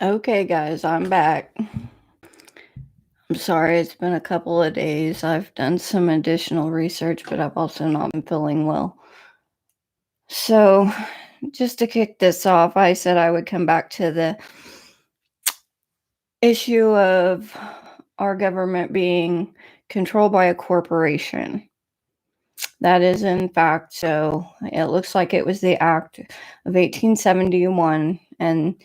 Okay, guys, I'm back. I'm sorry it's been a couple of days. I've done some additional research, but I've also not been feeling well. So, just to kick this off, I said I would come back to the issue of our government being controlled by a corporation. That is, in fact, so. It looks like it was the Act of 1871, and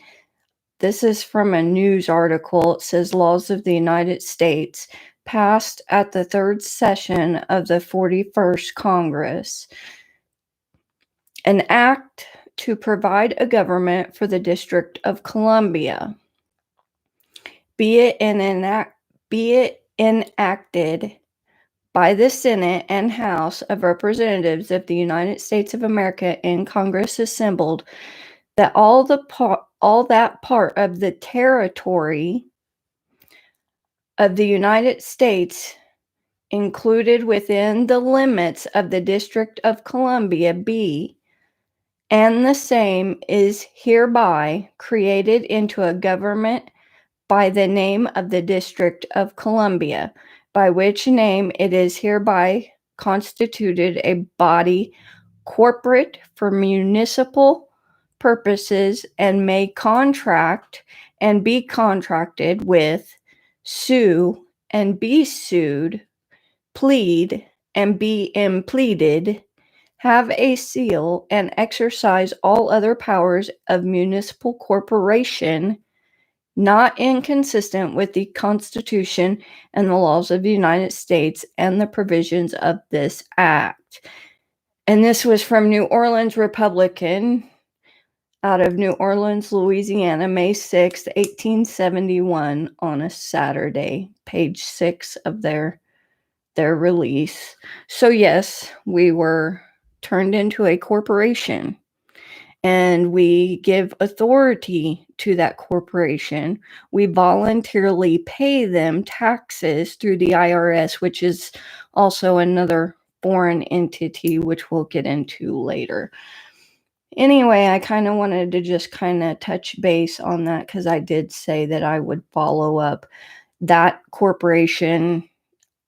this is from a news article. It says laws of the United States passed at the third session of the 41st Congress. An act to provide a government for the District of Columbia. Be it enacted by the Senate and House of Representatives of the United States of America in Congress assembled, that all that part of the territory of the United States included within the limits of the District of Columbia be, and the same is hereby created into a government by the name of the District of Columbia, by which name it is hereby constituted a body corporate for municipal purposes, and may contract and be contracted with, sue and be sued, plead and be impleaded, have a seal, and exercise all other powers of municipal corporation not inconsistent with the Constitution and the laws of the United States and the provisions of this act. And this was from New Orleans Republican out of New Orleans, Louisiana, May 6th, 1871, on a Saturday, page 6 of their release. So yes, we were turned into a corporation, and we give authority to that corporation. We voluntarily pay them taxes through the IRS, which is also another foreign entity, which we'll get into later. Anyway, I kind of wanted to just kind of touch base on that because I did say that I would follow up. That corporation,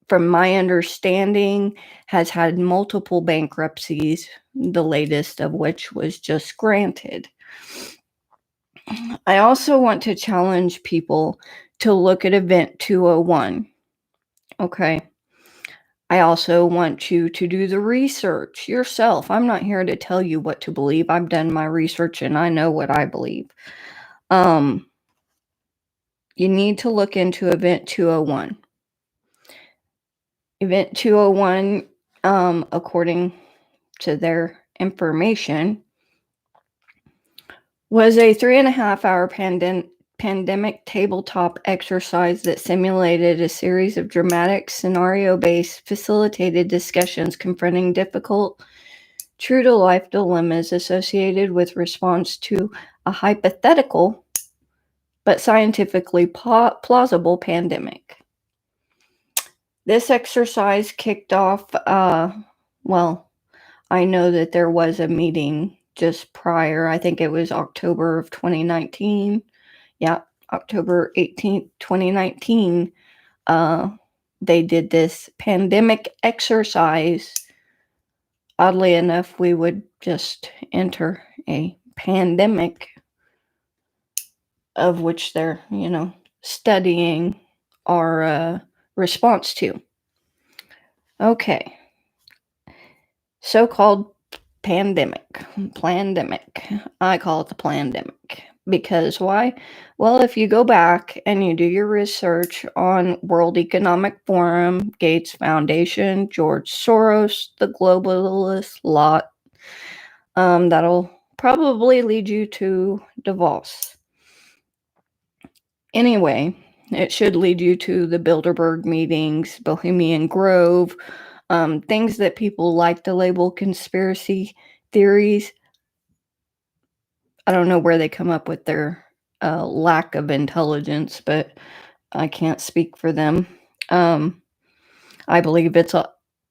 from my understanding, has had multiple bankruptcies, the latest of which was just granted. I also want to challenge people to look at Event 201. Okay. I also want you to do the research yourself. I'm not here to tell you what to believe. I've done my research and I know what I believe. You need to look into Event 201. Event 201, according to their information, was a 3.5-hour pandemic tabletop exercise that simulated a series of dramatic scenario-based facilitated discussions confronting difficult, true-to-life dilemmas associated with response to a hypothetical but scientifically plausible pandemic. This exercise kicked off, well, I know that there was a meeting just prior. I think it was October of 2019. Yeah, October 18th, 2019. They did this pandemic exercise. Oddly enough, we would just enter a pandemic of which they're, studying our response to. Okay. So-called pandemic. I call it the pandemic. Because why? Well, if you go back and you do your research on World Economic Forum, Gates Foundation, George Soros, the globalist lot, that'll probably lead you to Davos. Anyway, it should lead you to the Bilderberg meetings, Bohemian Grove, things that people like to label conspiracy theories. I don't know where they come up with their lack of intelligence, but I can't speak for them. I believe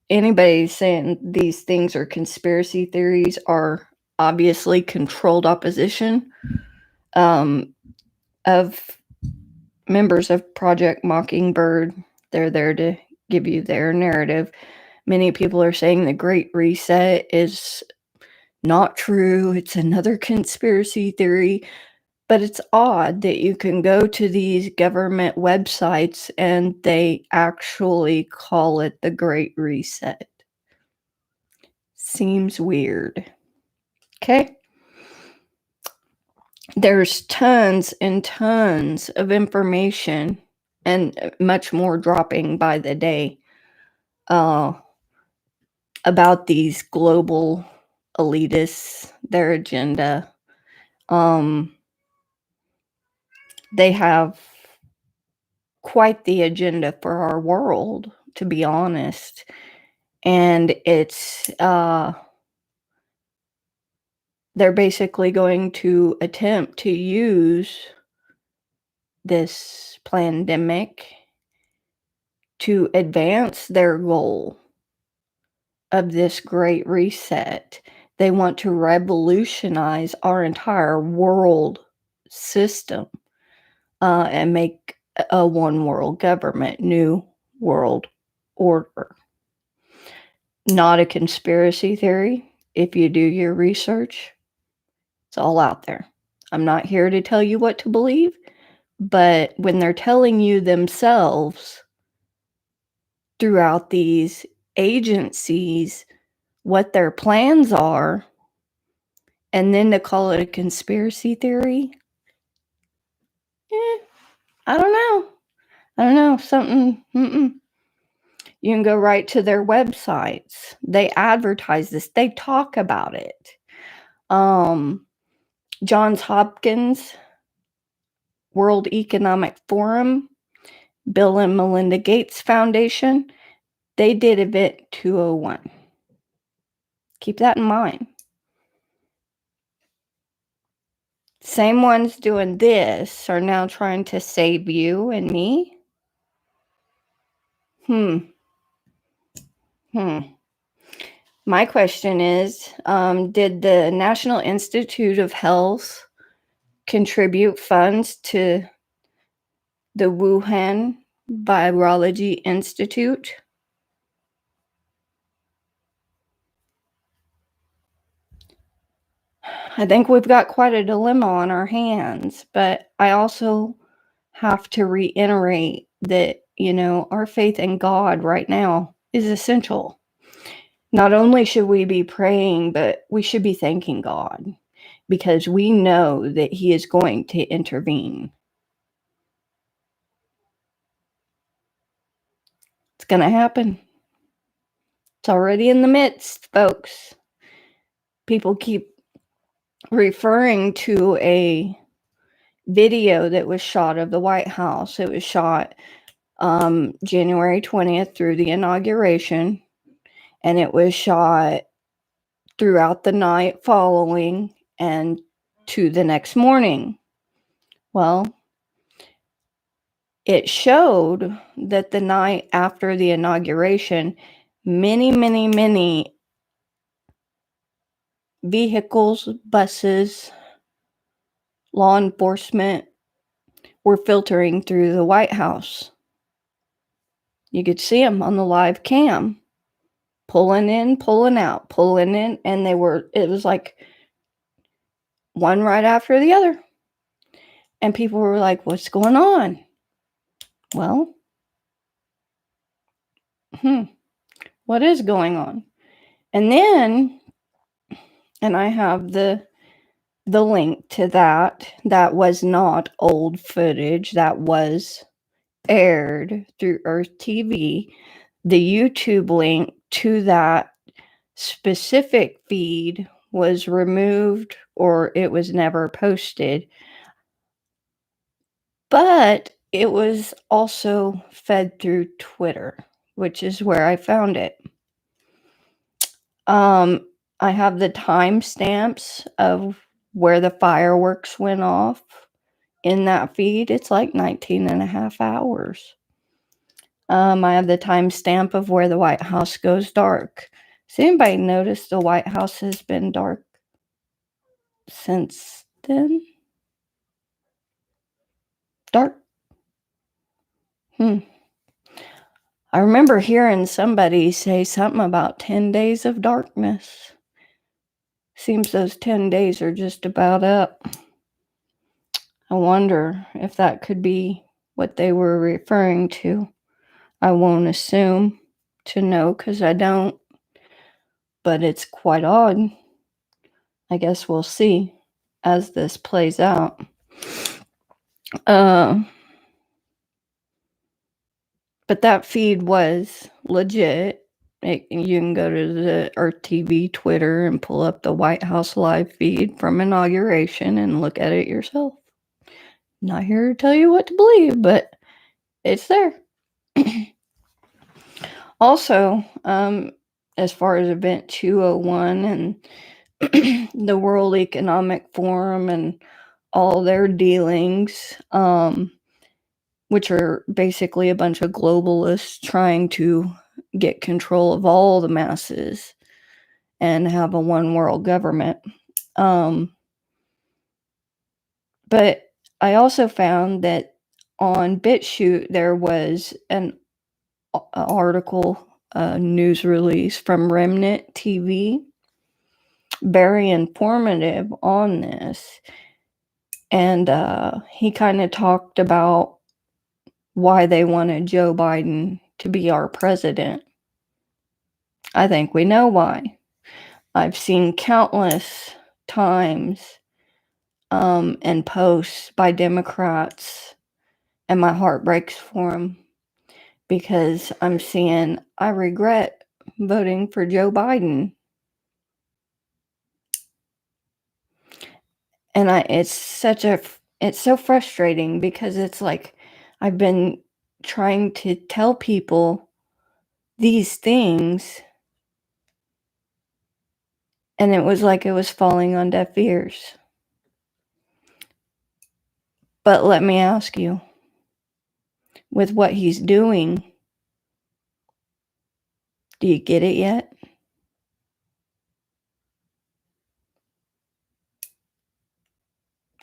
anybody saying these things are conspiracy theories are obviously controlled opposition. of members of Project Mockingbird. They're there to give you their narrative. Many people are saying the Great Reset is not true. It's another conspiracy theory. But it's odd that you can go to these government websites and they actually call it the Great Reset. Seems weird. Okay? There's tons and tons of information and much more dropping by the day about these global elitists, their agenda. They have quite the agenda for our world, to be honest. And it's they're basically going to attempt to use this pandemic to advance their goal of this great reset. They want to revolutionize our entire world system and make a one world government, new world order. Not a conspiracy theory. If you do your research, it's all out there. I'm not here to tell you what to believe, but when they're telling you themselves throughout these agencies what their plans are, and then to call it a conspiracy theory, I don't know. Something. You can go right to their websites. They advertise this. They talk about it. Johns Hopkins, World Economic Forum, Bill and Melinda Gates Foundation, they did Event 201. Keep that in mind. Same ones doing this are now trying to save you and me. My question is, did the National Institute of Health contribute funds to the Wuhan Virology Institute? I think we've got quite a dilemma on our hands, but I also have to reiterate that, our faith in God right now is essential. Not only should we be praying, but we should be thanking God because we know that He is going to intervene. It's going to happen. It's already in the midst, folks. People keep referring to a video that was shot of the White House. It was shot January 20th through the inauguration, and it was shot throughout the night following and to the next morning. Well, it showed that the night after the inauguration, many vehicles, buses, law enforcement were filtering through the White House. You could see them on the live cam, pulling in, pulling out, pulling in, and it was like one right after the other. And people were like, what's going on? Well, what is going on? And then, and I have the link to that. That was not old footage. That was aired through Earth TV. The YouTube link to that specific feed was removed or it was never posted. But it was also fed through Twitter, which is where I found it. I have the timestamps of where the fireworks went off in that feed. It's like 19 and a half hours. I have the timestamp of where the White House goes dark. Has anybody noticed the White House has been dark since then? Dark. I remember hearing somebody say something about 10 days of darkness. Seems those 10 days are just about up. I wonder if that could be what they were referring to. I won't assume to know because I don't, but it's quite odd. I guess we'll see as this plays out. But that feed was legit. You can go to the Earth TV Twitter and pull up the White House live feed from inauguration and look at it yourself. Not here to tell you what to believe, but it's there. Also, as far as Event 201 and the World Economic Forum and all their dealings, which are basically a bunch of globalists trying to get control of all the masses and have a one world government. But I also found that on BitChute there was an article, news release from Remnant TV, very informative on this. And he kind of talked about why they wanted Joe Biden to be our president. I think we know why. I've seen countless times and posts by Democrats, and my heart breaks for them because I'm seeing I regret voting for Joe Biden. And it's so frustrating because it's like I've been trying to tell people these things, and it was like it was falling on deaf ears. But let me ask you, with what he's doing, do you get it yet?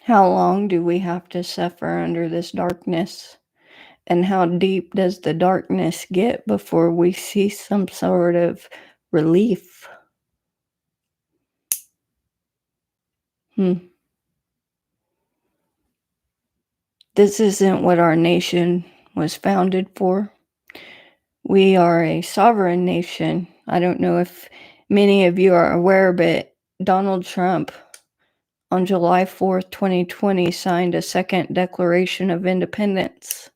How long do we have to suffer under this darkness? And how deep does the darkness get before we see some sort of relief? This isn't what our nation was founded for. We are a sovereign nation. I don't know if many of you are aware, but Donald Trump on July 4th, 2020, signed a second Declaration of Independence.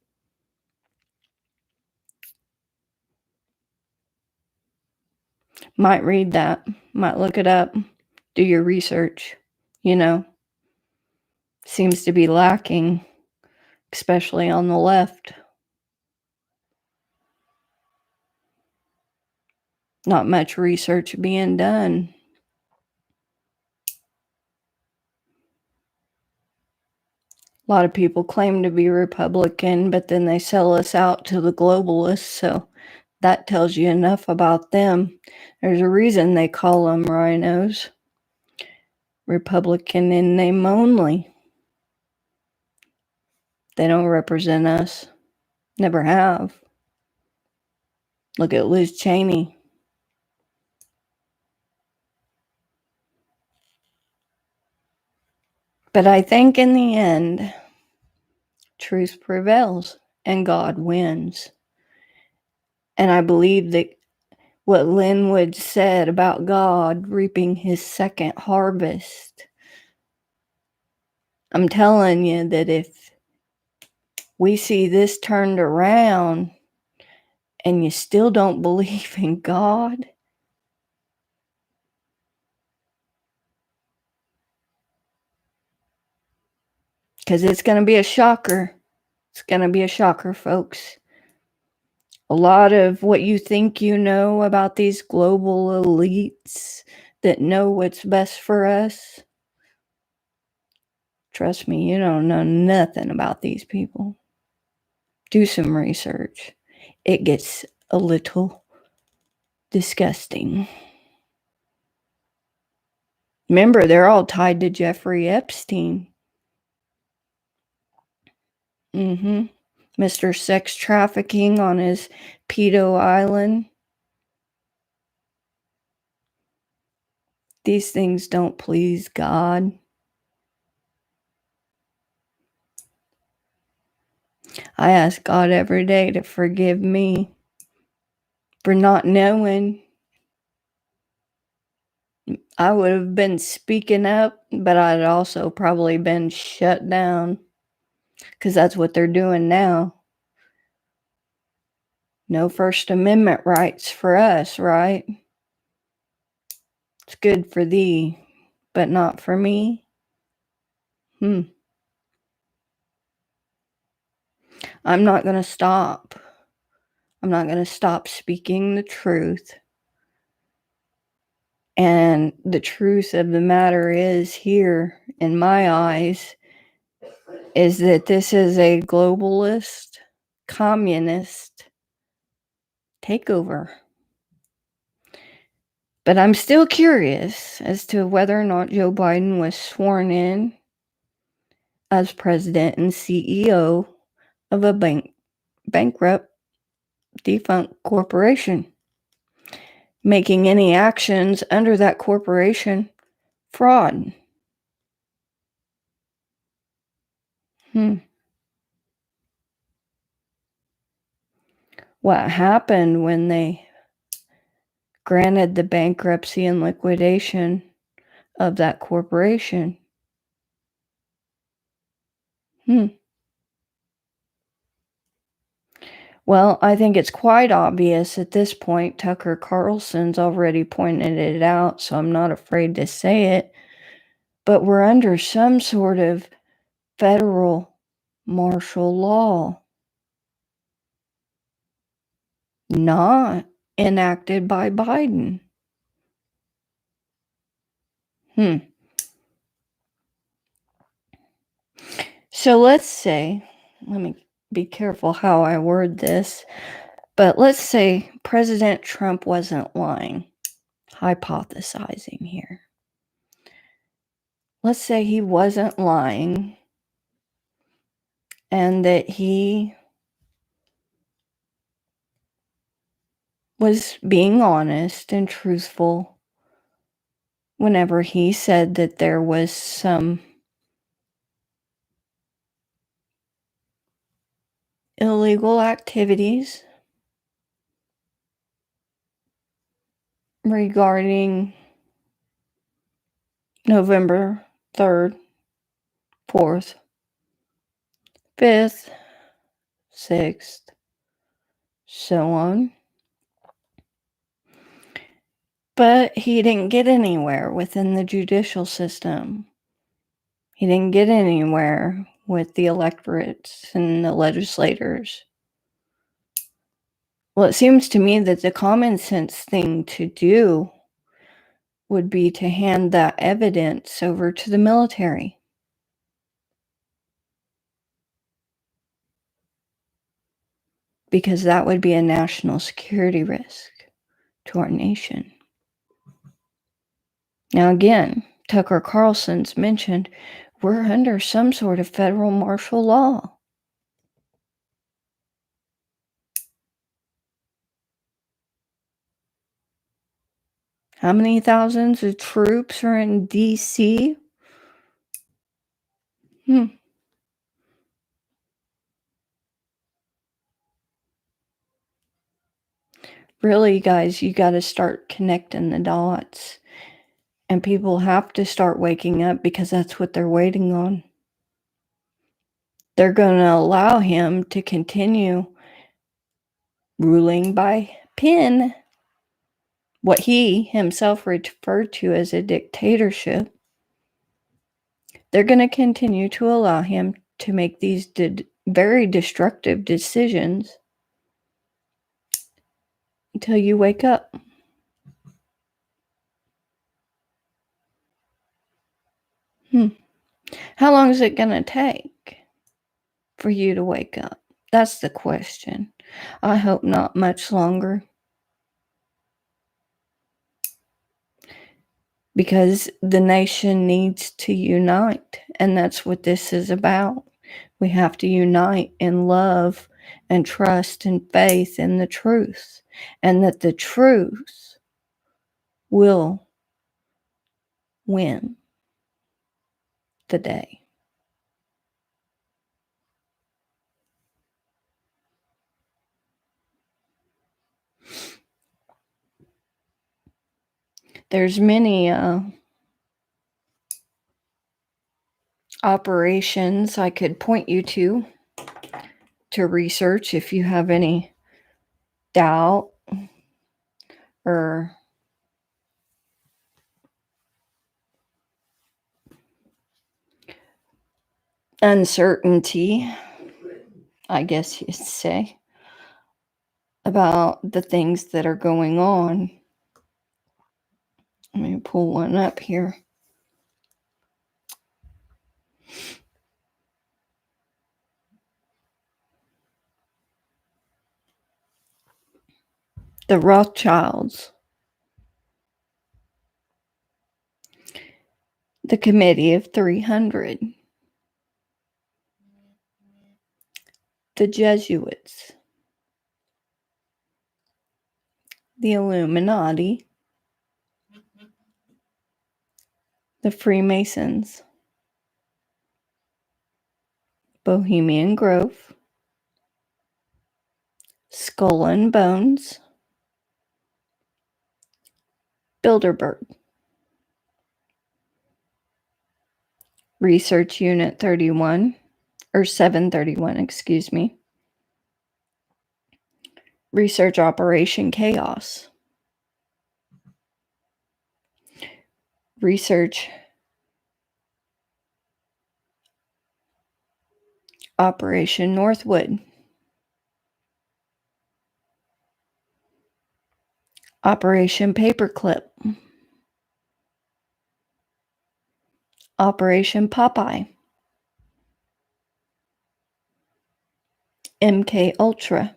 Might read that, might look it up, do your research. Seems to be lacking, especially on the left. Not much research being done. A lot of people claim to be Republican, but then they sell us out to the globalists, so that tells you enough about them. There's a reason they call them rhinos. Republican in name only. They don't represent us. Never have. Look at Liz Cheney. But I think in the end, truth prevails and God wins. And I believe that what Linwood said about God reaping his second harvest, I'm telling you that if we see this turned around and you still don't believe in God, because it's going to be a shocker. It's going to be a shocker, folks. A lot of what you think you know about these global elites that know what's best for us, trust me, you don't know nothing about these people. Do some research. It gets a little disgusting. Remember, they're all tied to Jeffrey Epstein. Mm-hmm. Mr. Sex Trafficking on his pedo island. These things don't please God. I ask God every day to forgive me for not knowing. I would have been speaking up, but I'd also probably been shut down because that's what they're doing now. No First Amendment rights for us, right? It's good for thee, but not for me. I'm not going to stop. I'm not going to stop speaking the truth. And the truth of the matter is, here in my eyes, is that this is a globalist, communist takeover. But I'm still curious as to whether or not Joe Biden was sworn in as president and CEO of a bankrupt, defunct corporation, making any actions under that corporation fraud. What happened when they granted the bankruptcy and liquidation of that corporation? Well, I think it's quite obvious at this point. Tucker Carlson's already pointed it out, so I'm not afraid to say it. But we're under some sort of federal martial law, not enacted by Biden. So let's say, let me be careful how I word this, but let's say President Trump wasn't lying, hypothesizing here. Let's say he wasn't lying and that he was being honest and truthful whenever he said that there was some illegal activities regarding November 3rd, 4th, 5th, 6th, so on. But he didn't get anywhere within the judicial system. He didn't get anywhere with the electorates and the legislators. Well, it seems to me that the common sense thing to do would be to hand that evidence over to the military. Because that would be a national security risk to our nation. Now, again, Tucker Carlson's mentioned we're under some sort of federal martial law. How many thousands of troops are in D.C.? Really, guys, you got to start connecting the dots. And people have to start waking up because that's what they're waiting on. They're going to allow him to continue ruling by pen, what he himself referred to as a dictatorship. They're going to continue to allow him to make these very destructive decisions until you wake up. How long is it going to take for you to wake up? That's the question. I hope not much longer. Because the nation needs to unite, and that's what this is about. We have to unite in love and trust and faith in the truth, and that the truth will win the day. There's many operations I could point you to research if you have any doubt or uncertainty, I guess you'd say, about the things that are going on. Let me pull one up here. The Rothschilds, the Committee of 300, the Jesuits, the Illuminati, the Freemasons, Bohemian Grove, Skull and Bones, Bilderberg, Research Unit 31, or 731, excuse me, Research Operation Chaos, Research Operation Northwood, Operation Paperclip, Operation Popeye, MK Ultra.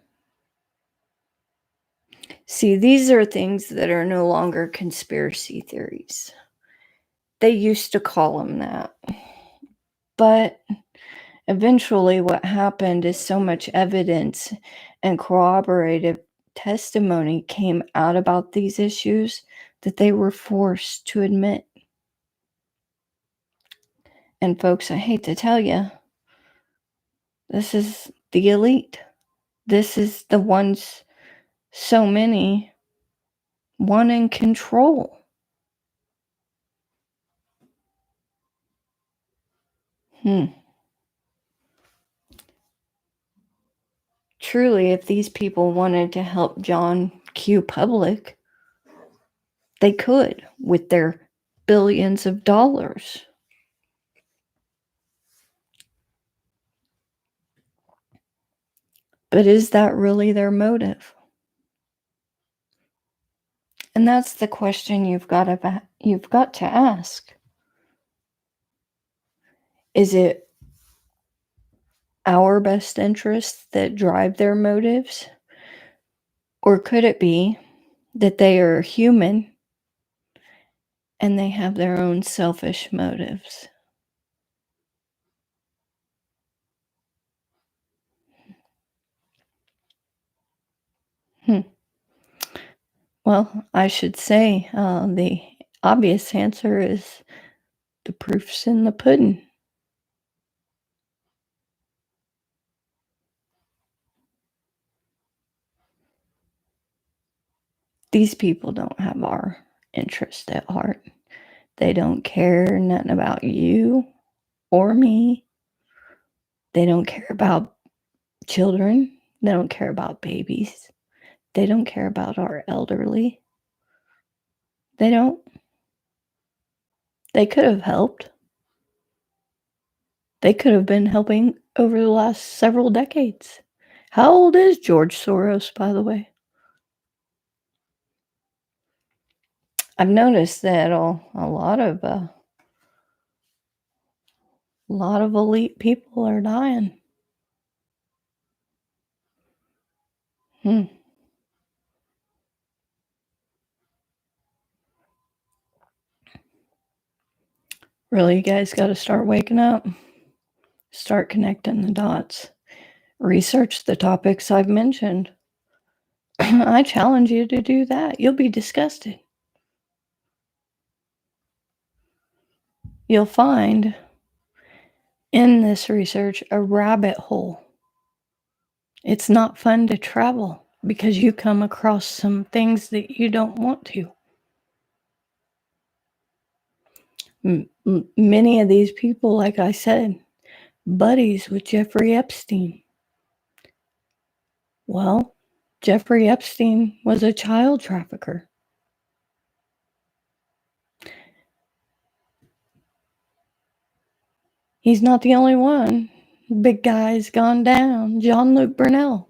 See, these are things that are no longer conspiracy theories. They used to call them that. But eventually what happened is so much evidence and corroborative testimony came out about these issues that they were forced to admit. And folks, I hate to tell you, this is the elite. This is the ones so many want in control. Truly, if these people wanted to help John Q. Public, they could with their billions of dollars. But is that really their motive? And that's the question you've got to ask. Is it our best interests that drive their motives? Or could it be that they are human and they have their own selfish motives? Well, I should say the obvious answer is the proof's in the pudding. These people don't have our interest at heart. They don't care nothing about you or me. They don't care about children. They don't care about babies. They don't care about our elderly. They don't. They could have helped. They could have been helping over the last several decades. How old is George Soros, by the way? I've noticed that a lot of elite people are dying. Really, you guys got to start waking up. start connecting the dots. Research the topics I've mentioned. I challenge you to do that. You'll be disgusted. You'll find in this research a rabbit hole. It's not fun to travel because you come across some things that you don't want to. Many of these people, like I said, buddies with Jeffrey Epstein. Well, Jeffrey Epstein was a child trafficker. He's not the only one. Big guy's gone down. Jean-Luc Brunel.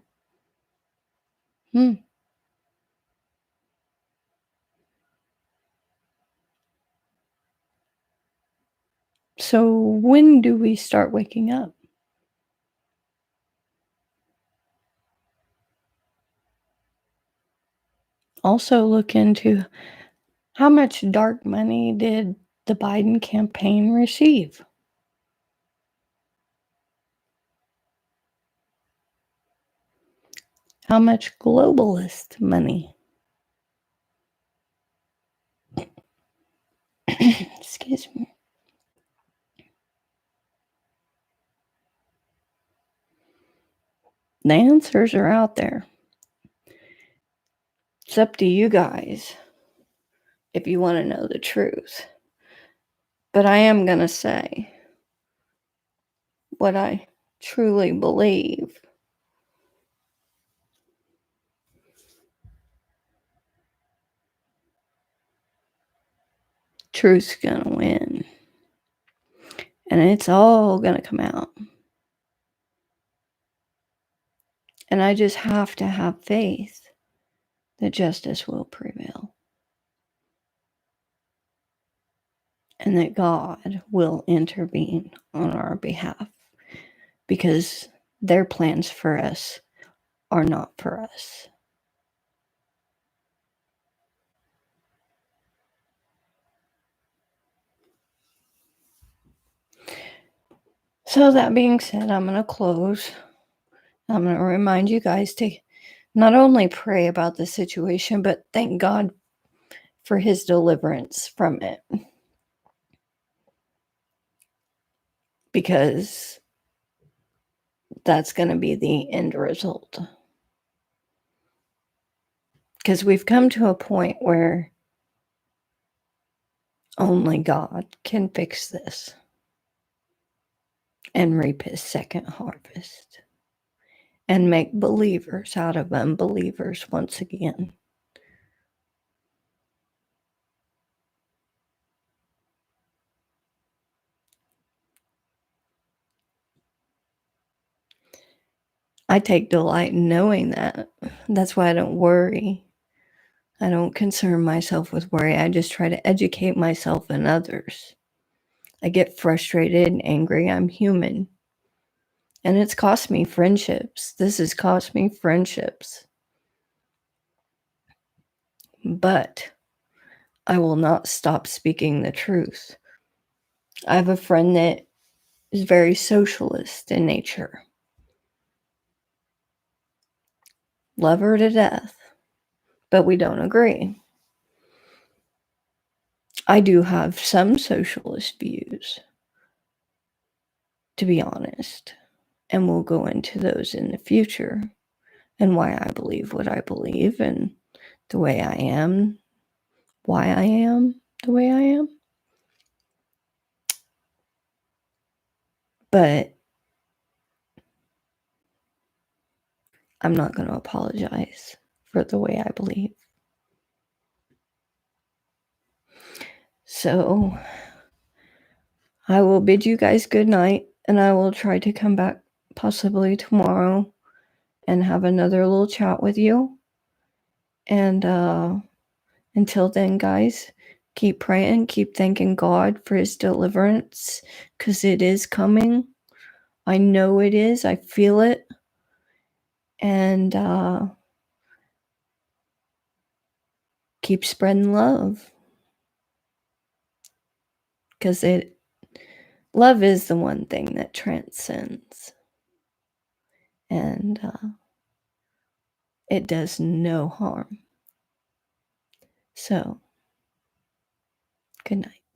So when do we start waking up? Also look into how much dark money did the Biden campaign receive? How much globalist money? Excuse me. The answers are out there. It's up to you guys if you want to know the truth. But I am going to say what I truly believe. Truth's going to win. And it's all going to come out. And I just have to have faith that justice will prevail. And that God will intervene on our behalf. Because their plans for us are not for us. So that being said, I'm going to close. I'm going to remind you guys to not only pray about the situation, but thank God for his deliverance from it. Because that's going to be the end result. Because we've come to a point where only God can fix this and reap his second harvest and make believers out of unbelievers once again. I take delight in knowing that. That's why I don't worry. I don't concern myself with worry. I just try to educate myself and others. I get frustrated and angry. I'm human. And it's cost me friendships. This has cost me friendships. But I will not stop speaking the truth. I have a friend that is very socialist in nature. Love her to death. But we don't agree. I do have some socialist views, to be honest. And we'll go into those in the future and why I believe what I believe and the way I am, why I am the way I am. But I'm not going to apologize for the way I believe. So I will bid you guys good night, and I will try to come back possibly tomorrow and have another little chat with you. And until then, guys, keep praying, keep thanking God for his deliverance, because it is coming. I know it is. I feel it. And keep spreading love. Because love is the one thing that transcends. And it does no harm. So, good night.